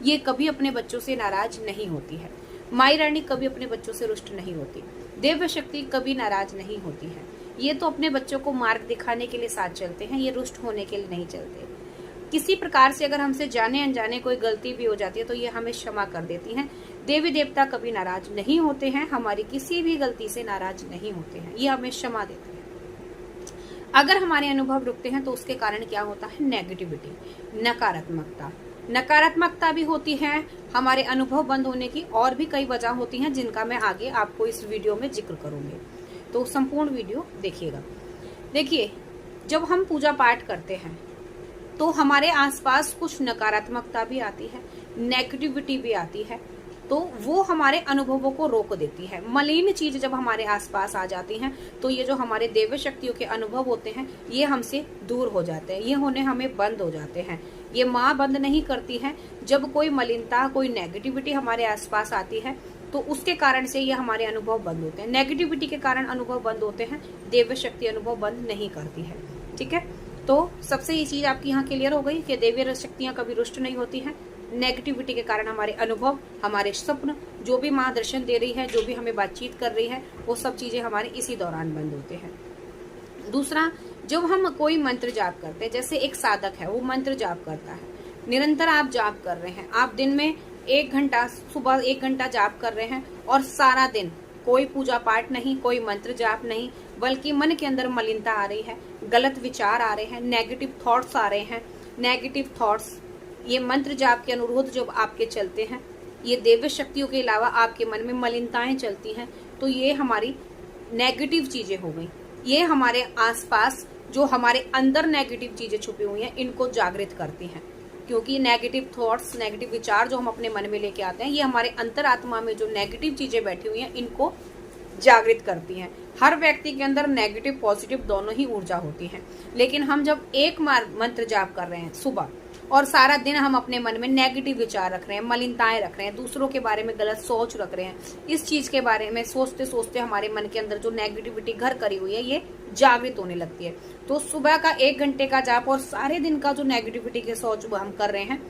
ये कभी अपने बच्चों से नाराज नहीं होती है। माई रानी कभी अपने बच्चों से रुष्ट नहीं होती। देव शक्ति कभी नाराज नहीं होती है। ये तो अपने बच्चों को मार्ग दिखाने के लिए साथ चलते हैं, ये रुष्ट होने के लिए नहीं चलते। किसी प्रकार से अगर हमसे जाने अनजाने कोई गलती भी हो जाती है तो ये हमें क्षमा कर देती हैं। देवी देवता कभी नाराज नहीं होते हैं, हमारी किसी भी गलती से नाराज नहीं होते हैं, ये हमें क्षमा देते हैं। अगर हमारे अनुभव रुकते हैं तो उसके कारण क्या होता है? नेगेटिविटी, नकारात्मकता। नकारात्मकता भी होती है, हमारे अनुभव बंद होने की और भी कई वजह होती हैं जिनका मैं आगे आपको इस वीडियो में जिक्र करूंगी, तो संपूर्ण वीडियो देखिएगा। देखिए, जब हम पूजा पाठ करते हैं तो हमारे आसपास कुछ नकारात्मकता भी आती है, नेगेटिविटी भी आती है, तो वो हमारे अनुभवों को रोक देती है। मलिन चीज जब हमारे आसपास आ जाती हैं तो ये जो हमारे देव शक्तियों के अनुभव होते हैं ये हमसे दूर हो जाते हैं, ये होने हमें बंद हो जाते हैं। ये माँ बंद नहीं करती है। जब कोई मलिनता, कोई नेगेटिविटी हमारे आसपास आती है तो उसके कारण से ये हमारे अनुभव बंद होते हैं। नेगेटिविटी के कारण अनुभव बंद होते हैं, देव शक्ति अनुभव बंद नहीं करती है। ठीक है, तो सबसे ये चीज आपकी यहाँ क्लियर हो गई कि देवी शक्तियां कभी रुष्ट नहीं होती हैं। नेगेटिविटी के कारण हमारे अनुभव, हमारे स्वप्न, जो भी माँ दर्शन दे रही है, जो भी हमें बातचीत कर रही है, वो सब चीजें हमारे इसी दौरान बंद होते हैं। दूसरा, जब हम कोई मंत्र जाप करते हैं, जैसे एक साधक है वो मंत्र जाप करता है, निरंतर आप जाप कर रहे हैं, आप दिन में 1 घंटा, सुबह 1 घंटा जाप कर रहे हैं और सारा दिन कोई पूजा पाठ नहीं, कोई मंत्र जाप नहीं, बल्कि मन के अंदर मलिनता आ रही है, गलत विचार आ रहे हैं, नेगेटिव थॉट्स आ रहे हैं। नेगेटिव थॉट्स, ये मंत्र जाप के अनुरोध जब आपके चलते हैं, ये देव शक्तियों के अलावा आपके मन में मलिनताएं चलती हैं, तो ये हमारी नेगेटिव चीजें हो गई। ये हमारे आसपास जो हमारे अंदर नेगेटिव चीजें छुपी हुई हैं इनको जागृत करती हैं, क्योंकि नेगेटिव थॉट्स, नेगेटिव विचार जो हम अपने मन में लेके आते हैं, ये हमारे अंतरात्मा में जो नेगेटिव चीजें बैठी हुई हैं इनको जागृत करती हैं। हर व्यक्ति के अंदर नेगेटिव पॉजिटिव दोनों ही ऊर्जा होती है, लेकिन हम जब एक मंत्र जाप कर रहे हैं सुबह और सारा दिन हम अपने मन में नेगेटिव विचार रख रहे हैं, मलिनताएं रख रहे हैं, दूसरों के बारे में गलत सोच रख रहे हैं, इस चीज के बारे में सोचते सोचते हमारे मन के अंदर जो नेगेटिविटी घर करी हुई है ये जागृत होने लगती है। तो सुबह का 1 घंटे का जाप और सारे दिन का जो नेगेटिविटी के सोच हम कर रहे हैं,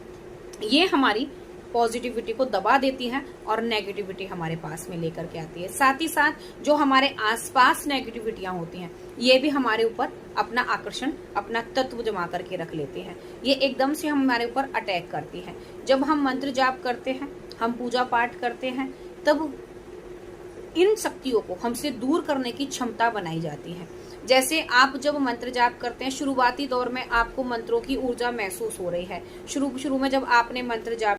ये हमारी पॉजिटिविटी को दबा देती है और नेगेटिविटी हमारे पास में लेकर के आती है। साथ ही साथ जो हमारे आसपास नेगेटिविटियां होती हैं ये भी हमारे ऊपर अपना आकर्षण, अपना तत्व जमा करके रख लेते हैं, ये एकदम से हमारे ऊपर अटैक करती है। जब हम मंत्र जाप करते हैं, हम पूजा पाठ करते हैं, तब इन शक्तियों को हमसे दूर करने की क्षमता बनाई जाती है। जैसे आप जब मंत्र जाप करते हैं, शुरुआती दौर में आपको मंत्रों की ऊर्जा महसूस हो रही है, शुरू में जब आपने मंत्र जाप